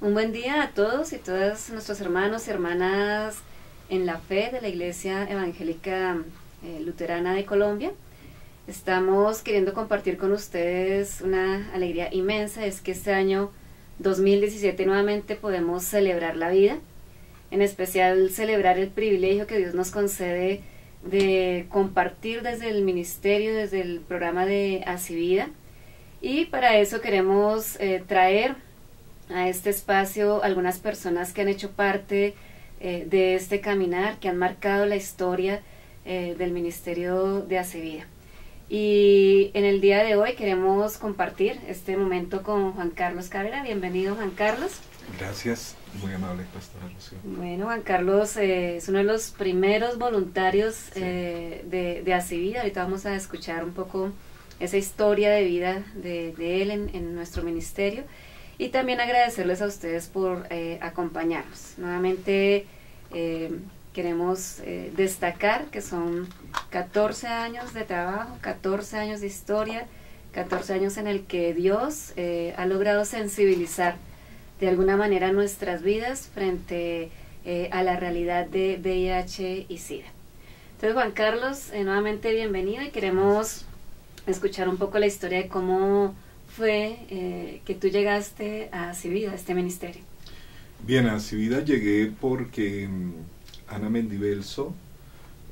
Un buen día a todos y todas nuestros hermanos y hermanas en la fe de la Iglesia Evangélica Luterana de Colombia. Estamos queriendo compartir con ustedes una alegría inmensa, es que este año 2017 nuevamente podemos celebrar la vida, en especial celebrar el privilegio que Dios nos concede de compartir desde el ministerio, desde el programa de Asivida, y para eso queremos traer a este espacio algunas personas que han hecho parte de este caminar, que han marcado la historia del ministerio de Asivida. Y en el día de hoy queremos compartir este momento con Juan Carlos Cabrera. Bienvenido, Juan Carlos. Gracias, muy amable, pastora Rocío. Bueno, Juan Carlos es uno de los primeros voluntarios de Asivida. Ahorita vamos a escuchar un poco esa historia de vida de él en nuestro ministerio. Y también agradecerles a ustedes por acompañarnos. Nuevamente queremos destacar que son 14 años de trabajo, 14 años de historia, 14 años en el que Dios ha logrado sensibilizar de alguna manera nuestras vidas frente a la realidad de VIH y SIDA. Entonces, Juan Carlos, nuevamente bienvenido y queremos escuchar un poco la historia de cómo fue que tú llegaste a Asivida, a este ministerio. Bien, a Asivida llegué porque Ana Mendivelso,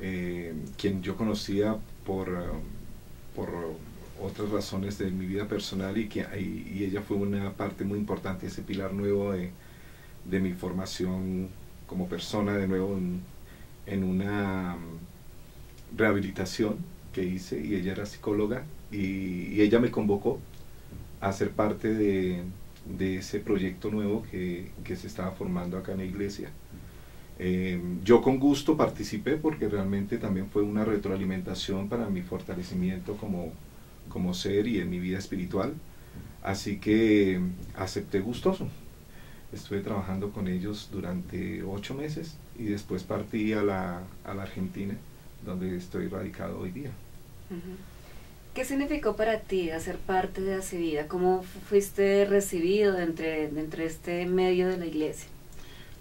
quien yo conocía por otras razones de mi vida personal y ella fue una parte muy importante, ese pilar nuevo de mi formación como persona, de nuevo en una rehabilitación que hice, y ella era psicóloga y ella me convocó a ser parte de ese proyecto nuevo que se estaba formando acá en la iglesia. Yo con gusto participé porque realmente también fue una retroalimentación para mi fortalecimiento como ser y en mi vida espiritual, así que acepté gustoso. Estuve trabajando con ellos durante 8 meses y después partí a la Argentina, donde estoy radicado hoy día. ¿Qué significó para ti hacer parte de Asivida? ¿Cómo fuiste recibido dentro de este medio de la iglesia?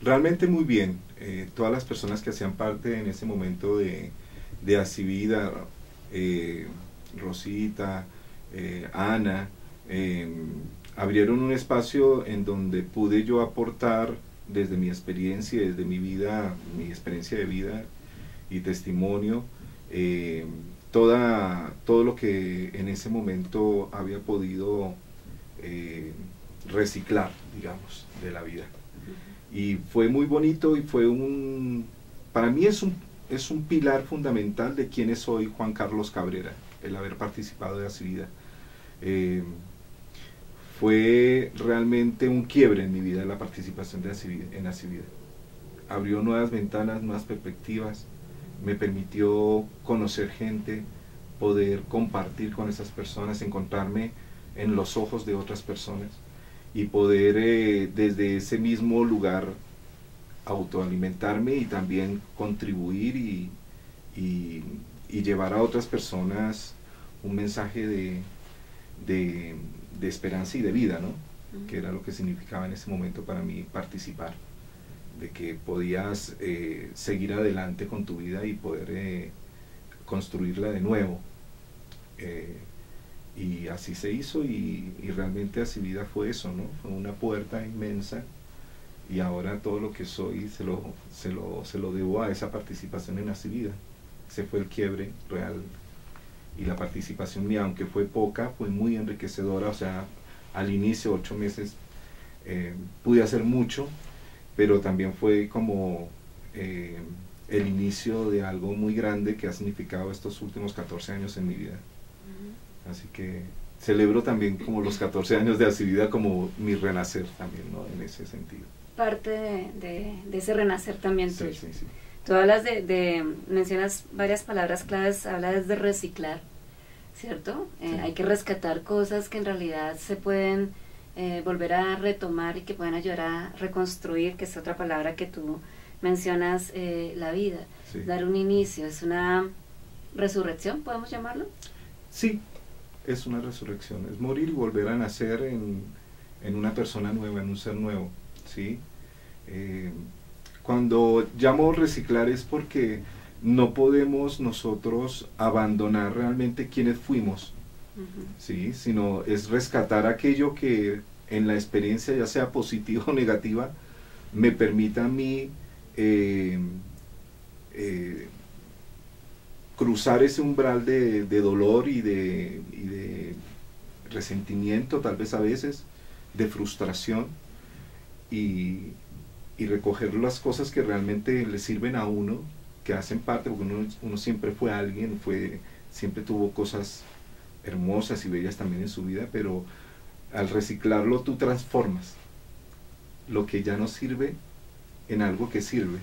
Realmente muy bien. Todas las personas que hacían parte en ese momento de Asivida, Rosita, Ana, abrieron un espacio en donde pude yo aportar desde mi experiencia, desde mi vida, mi experiencia de vida y testimonio, todo lo que en ese momento había podido reciclar, digamos, de la vida. Y fue muy bonito y fue para mí es un pilar fundamental de quién es hoy Juan Carlos Cabrera, el haber participado de Asivida. Fue realmente un quiebre en mi vida la participación en Asivida. Abrió nuevas ventanas, nuevas perspectivas, me permitió conocer gente, poder compartir con esas personas, encontrarme en los ojos de otras personas y poder desde ese mismo lugar autoalimentarme y también contribuir y llevar a otras personas un mensaje de esperanza y de vida, ¿no? Que era lo que significaba en ese momento para mí participar, de que podías seguir adelante con tu vida y poder construirla de nuevo. Y así se hizo y realmente Asivida fue eso, ¿no? Fue una puerta inmensa y ahora todo lo que soy se lo debo a esa participación en Asivida. Ese fue el quiebre real y la participación mía, aunque fue poca, fue muy enriquecedora. O sea, al inicio, 8 meses, pude hacer mucho, pero también fue como el inicio de algo muy grande que ha significado estos últimos 14 años en mi vida. Así que celebro también como los 14 años de Asivida como mi renacer también, ¿no? En ese sentido. Parte de ese renacer también tuyo. Sí, sí, sí. Tú hablas mencionas varias palabras claves, hablas de reciclar, ¿cierto? Sí. Hay que rescatar cosas que en realidad se pueden volver a retomar y que pueden ayudar a reconstruir, que es otra palabra que tú mencionas, la vida. Sí. Dar un inicio, es una resurrección, ¿podemos llamarlo? Sí, es una resurrección, es morir y volver a nacer en una persona nueva, en un ser nuevo. ¿sí? Cuando llamo reciclar es porque no podemos nosotros abandonar realmente quienes fuimos, ¿sí? Sino es rescatar aquello que en la experiencia, ya sea positiva o negativa, me permita a mí cruzar ese umbral de dolor y de resentimiento, tal vez a veces, de frustración, y recoger las cosas que realmente le sirven a uno, que hacen parte, porque uno siempre fue alguien, siempre tuvo cosas hermosas y bellas también en su vida, pero al reciclarlo tú transformas lo que ya no sirve en algo que sirve.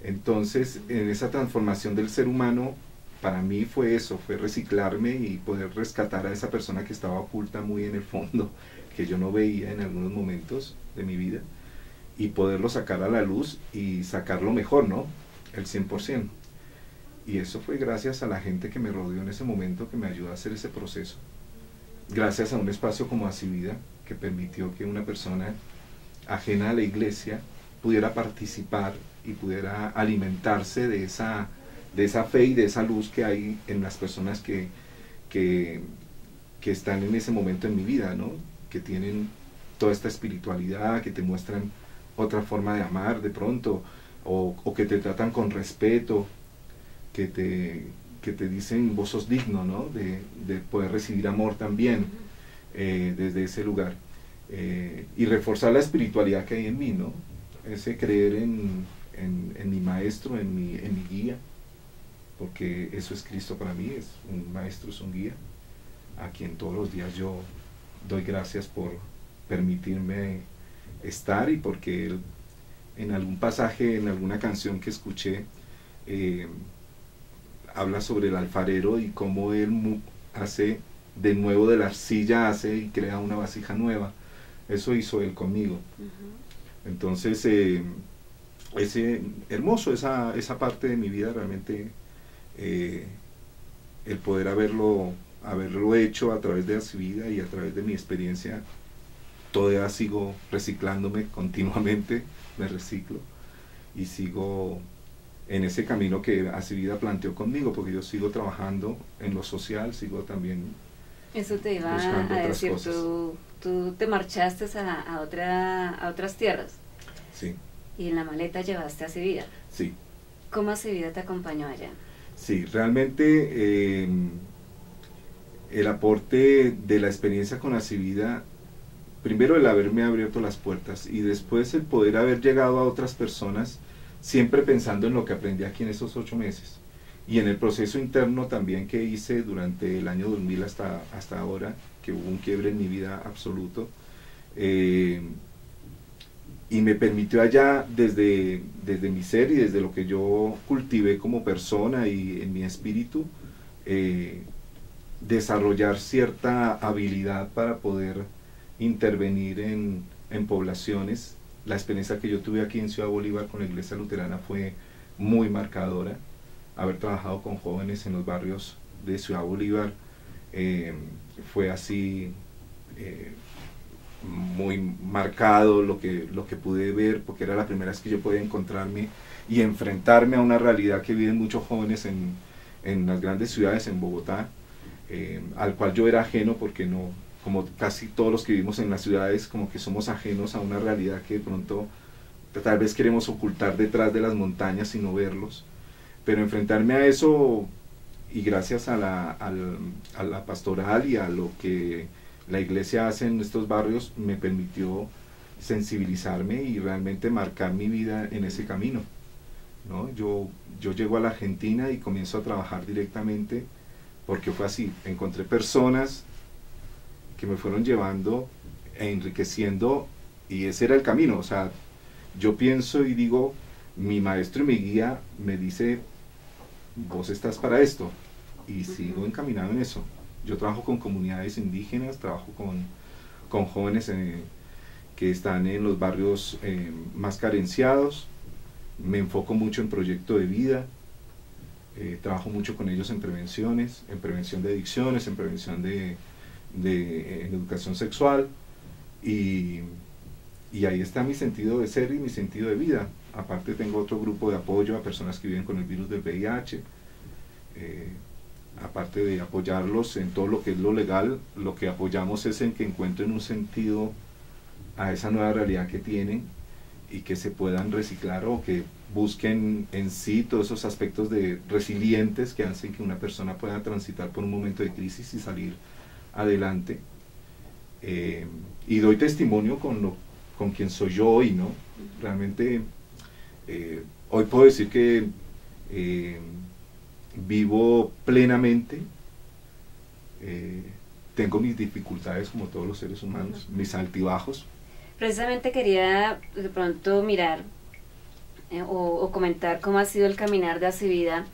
Entonces, en esa transformación del ser humano, para mí fue eso, fue reciclarme y poder rescatar a esa persona que estaba oculta muy en el fondo, que yo no veía en algunos momentos de mi vida, y poderlo sacar a la luz y sacarlo mejor, ¿no? El 100%. Y eso fue gracias a la gente que me rodeó en ese momento, que me ayudó a hacer ese proceso. Gracias a un espacio como Así Vida, que permitió que una persona ajena a la iglesia pudiera participar y pudiera alimentarse de esa fe y de esa luz que hay en las personas que están en ese momento en mi vida, ¿no? Que tienen toda esta espiritualidad, que te muestran otra forma de amar de pronto, o que te tratan con respeto, que te dicen vos sos digno, ¿no? De poder recibir amor también desde ese lugar. Y reforzar la espiritualidad que hay en mí, ¿no? Ese creer en mi maestro, en mi guía, porque eso es Cristo para mí, es un maestro, es un guía, a quien todos los días yo doy gracias por permitirme estar, y porque él, en algún pasaje, en alguna canción que escuché, habla sobre el alfarero y cómo él hace de nuevo de la arcilla, hace y crea una vasija nueva. Eso hizo él conmigo. Entonces, hermoso esa parte de mi vida, realmente, el poder haberlo hecho a través de Así Vida y a través de mi experiencia. Todavía sigo reciclándome continuamente, me reciclo y sigo en ese camino que Así Vida planteó conmigo, porque yo sigo trabajando en lo social, sigo también eso te iba a decir, tú te marchaste a otras tierras. Sí. Y en la maleta llevaste Así Vida. Sí. ¿Cómo Así Vida te acompañó allá? Sí, realmente el aporte de la experiencia con Así Vida, primero el haberme abierto las puertas y después el poder haber llegado a otras personas, siempre pensando en lo que aprendí aquí en esos 8 meses. Y en el proceso interno también que hice durante el año 2000 hasta ahora, que hubo un quiebre en mi vida absoluto, y me permitió allá, desde mi ser y desde lo que yo cultivé como persona y en mi espíritu, desarrollar cierta habilidad para poder intervenir en poblaciones. La experiencia que yo tuve aquí en Ciudad Bolívar con la Iglesia Luterana fue muy marcadora. Haber trabajado con jóvenes en los barrios de Ciudad Bolívar fue así muy marcado lo que pude ver, porque era la primera vez que yo podía encontrarme y enfrentarme a una realidad que viven muchos jóvenes en las grandes ciudades, en Bogotá, al cual yo era ajeno, porque no, como casi todos los que vivimos en las ciudades, como que somos ajenos a una realidad que de pronto tal vez queremos ocultar detrás de las montañas y no verlos. Pero enfrentarme a eso, y gracias a la pastoral y a lo que la iglesia hace en estos barrios, me permitió sensibilizarme y realmente marcar mi vida en ese camino, ¿no? Yo llego a la Argentina y comienzo a trabajar directamente, porque fue así, encontré personas que me fueron llevando e enriqueciendo, y ese era el camino. O sea, yo pienso y digo, mi maestro y mi guía me dice, vos estás para esto, y sigo encaminado en eso. Yo trabajo con comunidades indígenas, trabajo con jóvenes que están en los barrios más carenciados, me enfoco mucho en proyecto de vida, trabajo mucho con ellos en prevenciones, en prevención de adicciones, en prevención en educación sexual, y y ahí está mi sentido de ser y mi sentido de vida. Aparte tengo otro grupo de apoyo a personas que viven con el virus del VIH. Aparte de apoyarlos en todo lo que es lo legal, lo que apoyamos es en que encuentren un sentido a esa nueva realidad que tienen y que se puedan reciclar o que busquen en sí todos esos aspectos de resilientes que hacen que una persona pueda transitar por un momento de crisis y salir adelante. Y doy testimonio con quien soy yo hoy, ¿no? Realmente hoy puedo decir que vivo plenamente, tengo mis dificultades como todos los seres humanos, mis altibajos. Precisamente quería de pronto mirar o comentar cómo ha sido el caminar de Acivida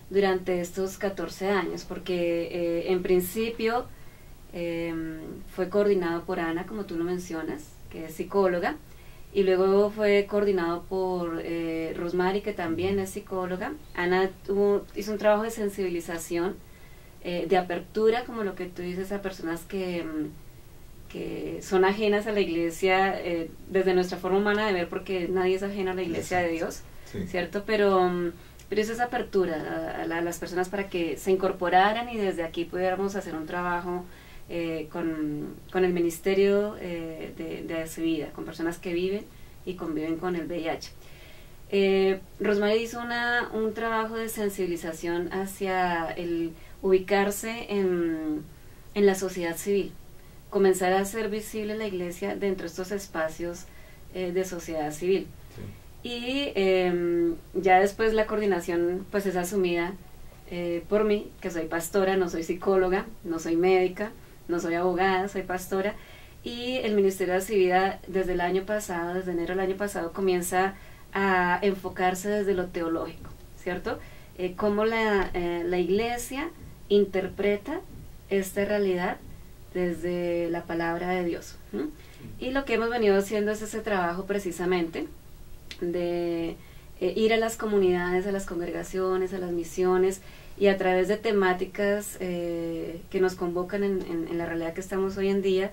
durante estos 14 años, porque en principio fue coordinado por Ana, como tú lo mencionas, que es psicóloga, y luego fue coordinado por Rosmary, que también es psicóloga. Ana hizo un trabajo de sensibilización, de apertura, como lo que tú dices, a personas que son ajenas a la iglesia, desde nuestra forma humana de ver, porque nadie es ajeno a la iglesia de Dios, sí, ¿cierto? Pero eso es apertura a las personas para que se incorporaran y desde aquí pudiéramos hacer un trabajo con el ministerio de Acivida, con personas que viven y conviven con el VIH. Rosmary hizo un trabajo de sensibilización hacia el ubicarse en la sociedad civil, comenzar a hacer visible la iglesia dentro de estos espacios de sociedad civil. Sí. Y ya después la coordinación pues es asumida por mí, que soy pastora, no soy psicóloga, no soy médica, no soy abogada, soy pastora, y el Ministerio de Acivida desde el año pasado, desde enero del año pasado, comienza a enfocarse desde lo teológico, ¿cierto? Cómo la iglesia interpreta esta realidad desde la palabra de Dios. Y lo que hemos venido haciendo es ese trabajo precisamente de ir a las comunidades, a las congregaciones, a las misiones, y a través de temáticas que nos convocan en la realidad que estamos hoy en día,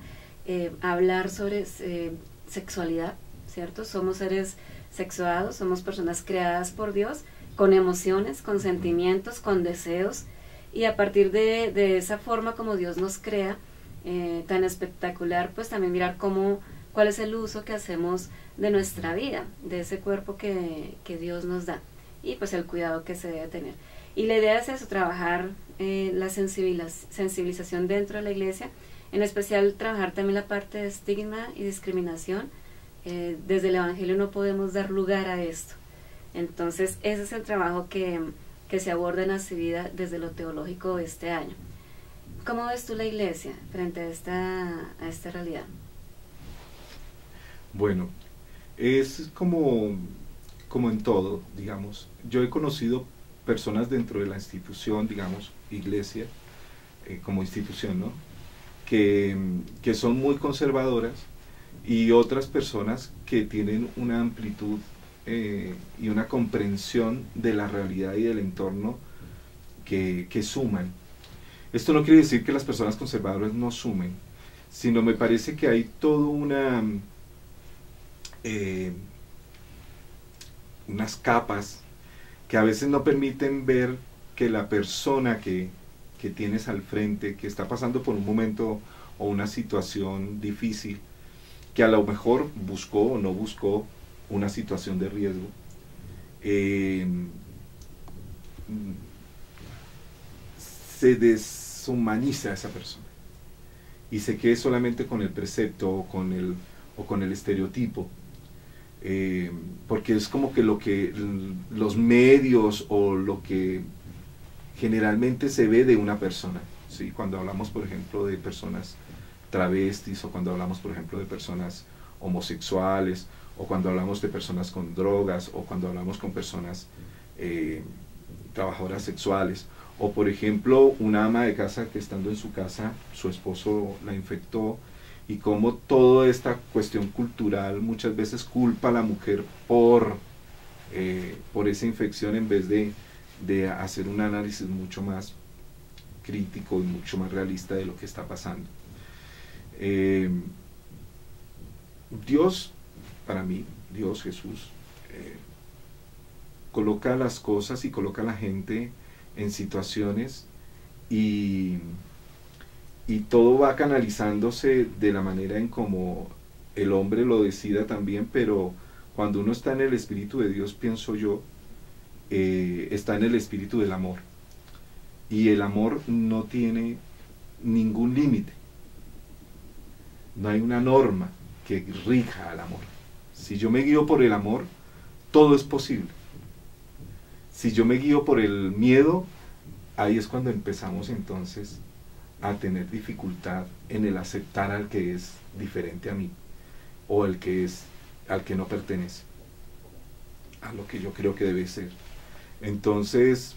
hablar sobre sexualidad, ¿cierto? Somos seres sexuados, somos personas creadas por Dios, con emociones, con sentimientos, con deseos, y a partir de esa forma como Dios nos crea, tan espectacular, pues también mirar cuál es el uso que hacemos de nuestra vida, de ese cuerpo que Dios nos da, y pues el cuidado que se debe tener. Y la idea es eso, trabajar la sensibilización dentro de la iglesia, en especial trabajar también la parte de estigma y discriminación. Desde el Evangelio no podemos dar lugar a esto. Entonces ese es el trabajo que se aborda en Acivida desde lo teológico este año. ¿Cómo ves tú la iglesia frente a esta realidad? Bueno, es como en todo, digamos. Yo he conocido personas dentro de la institución, digamos, iglesia, como institución, ¿no? Que son muy conservadoras, y otras personas que tienen una amplitud y una comprensión de la realidad y del entorno que suman. Esto no quiere decir que las personas conservadoras no sumen, sino me parece que hay toda unas capas que a veces no permiten ver que la persona que tienes al frente, que está pasando por un momento o una situación difícil, que a lo mejor buscó o no buscó una situación de riesgo, se deshumaniza a esa persona y se quede solamente con el precepto o con el estereotipo, porque es como que los medios o lo que generalmente se ve de una persona, ¿sí? Cuando hablamos, por ejemplo, de personas travestis, o cuando hablamos, por ejemplo, de personas homosexuales, o cuando hablamos de personas con drogas, o cuando hablamos con personas trabajadoras sexuales, o por ejemplo una ama de casa que estando en su casa su esposo la infectó, y cómo toda esta cuestión cultural muchas veces culpa a la mujer por esa infección, en vez de hacer un análisis mucho más crítico y mucho más realista de lo que está pasando. Dios para mí, Dios, Jesús, coloca las cosas y coloca a la gente en situaciones y todo va canalizándose de la manera en como el hombre lo decida también, pero cuando uno está en el Espíritu de Dios, pienso yo, está en el espíritu del amor. Y el amor no tiene ningún límite. No hay una norma que rija al amor. Si yo me guío por el amor, todo es posible. Si yo me guío por el miedo, ahí es cuando empezamos entonces a tener dificultad en el aceptar al que es diferente a mí, o al que no pertenece a lo que yo creo que debe ser. Entonces,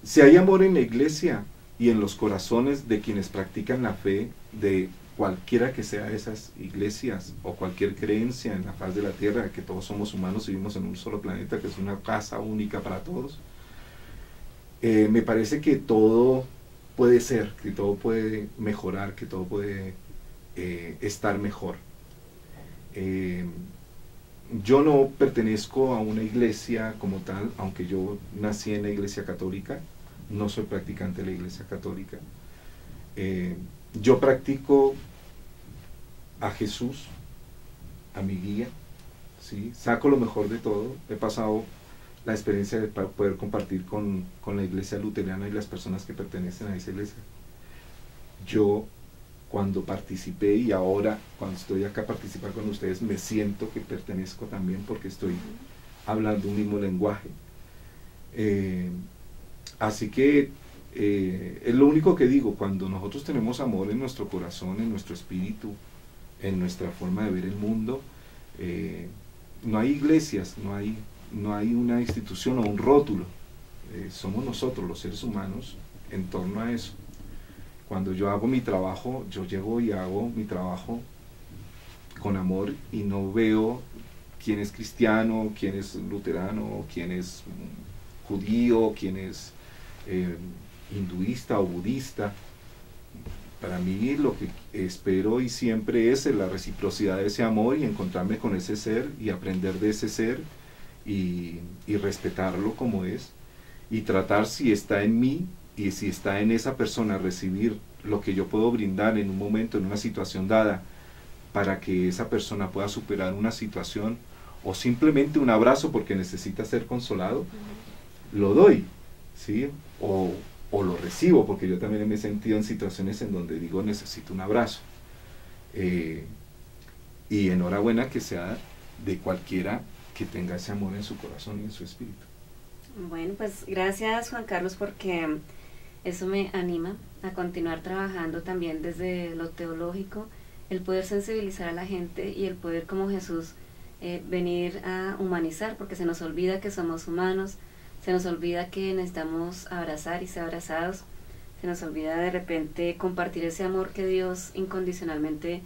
si hay amor en la iglesia y en los corazones de quienes practican la fe, de cualquiera que sea esas iglesias o cualquier creencia en la faz de la tierra, que todos somos humanos y vivimos en un solo planeta, que es una casa única para todos, me parece que todo puede ser, que todo puede mejorar, que todo puede estar mejor. Yo no pertenezco a una iglesia como tal, aunque yo nací en la iglesia católica, no soy practicante de la iglesia católica. Yo practico a Jesús, a mi guía, ¿sí? Saco lo mejor de todo. He pasado la experiencia de poder compartir con la iglesia luterana y las personas que pertenecen a esa iglesia. Yo, cuando participé y ahora cuando estoy acá a participar con ustedes, me siento que pertenezco también porque estoy hablando un mismo lenguaje. Así que es lo único que digo, cuando nosotros tenemos amor en nuestro corazón, en nuestro espíritu, en nuestra forma de ver el mundo, no hay iglesias, no hay una institución o un rótulo, somos nosotros los seres humanos en torno a eso. Cuando yo hago mi trabajo, yo llego y hago mi trabajo con amor y no veo quién es cristiano, quién es luterano, quién es judío, quién es hinduista o budista. Para mí lo que espero y siempre es la reciprocidad de ese amor y encontrarme con ese ser y aprender de ese ser y respetarlo como es y tratar, si está en mí y si está en esa persona, recibir lo que yo puedo brindar en un momento, en una situación dada, para que esa persona pueda superar una situación o simplemente un abrazo porque necesita ser consolado, lo doy, ¿sí? O lo recibo, porque yo también me he sentido en situaciones en donde digo necesito un abrazo. Y enhorabuena que sea de cualquiera que tenga ese amor en su corazón y en su espíritu. Bueno, pues gracias Juan Carlos, porque eso me anima a continuar trabajando también desde lo teológico, el poder sensibilizar a la gente y el poder, como Jesús, venir a humanizar, porque se nos olvida que somos humanos, se nos olvida que necesitamos abrazar y ser abrazados, se nos olvida de repente compartir ese amor que Dios incondicionalmente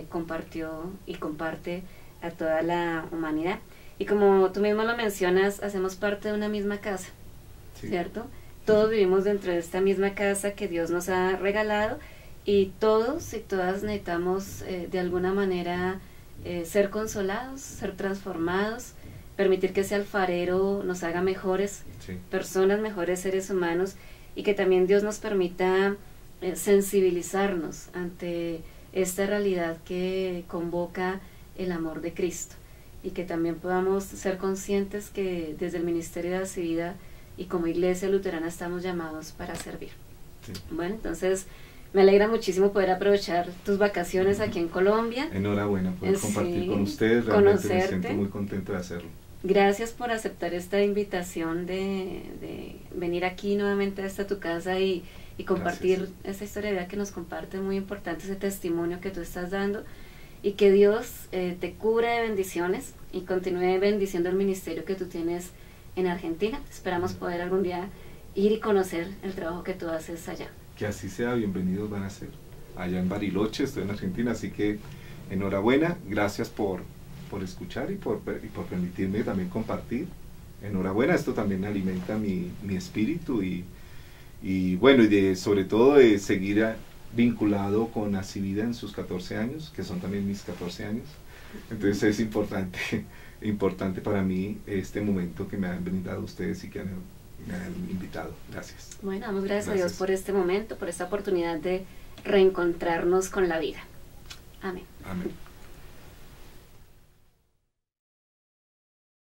compartió y comparte a toda la humanidad. Y como tú mismo lo mencionas, hacemos parte de una misma casa, sí, ¿cierto? Todos vivimos dentro de esta misma casa que Dios nos ha regalado y todos y todas necesitamos de alguna manera ser consolados, ser transformados, permitir que ese alfarero nos haga mejores personas, mejores seres humanos, y que también Dios nos permita sensibilizarnos ante esta realidad que convoca el amor de Cristo, y que también podamos ser conscientes que desde el Ministerio de la Vida y como Iglesia Luterana estamos llamados para servir. Sí. Bueno, entonces me alegra muchísimo poder aprovechar tus vacaciones aquí en Colombia. Enhorabuena poder compartir con ustedes, realmente me siento muy contento de hacerlo. Gracias por aceptar esta invitación de venir aquí nuevamente hasta tu casa y compartir esta historia de vida que nos comparte, muy importante ese testimonio que tú estás dando, y que Dios te cubra de bendiciones y continúe bendiciendo el ministerio que tú tienes en Argentina. Esperamos poder algún día ir y conocer el trabajo que tú haces allá. Que así sea, bienvenidos van a ser. Allá en Bariloche, estoy en Argentina, así que enhorabuena, gracias por escuchar y por permitirme también compartir. Enhorabuena, esto también alimenta mi espíritu y bueno, y sobre todo de seguir vinculado con Así Vida en sus 14 años, que son también mis 14 años. Entonces es importante para mí este momento que me han brindado ustedes y que me han invitado. Gracias. Bueno, damos gracias a Dios por este momento, por esta oportunidad de reencontrarnos con la vida. Amén. Amén.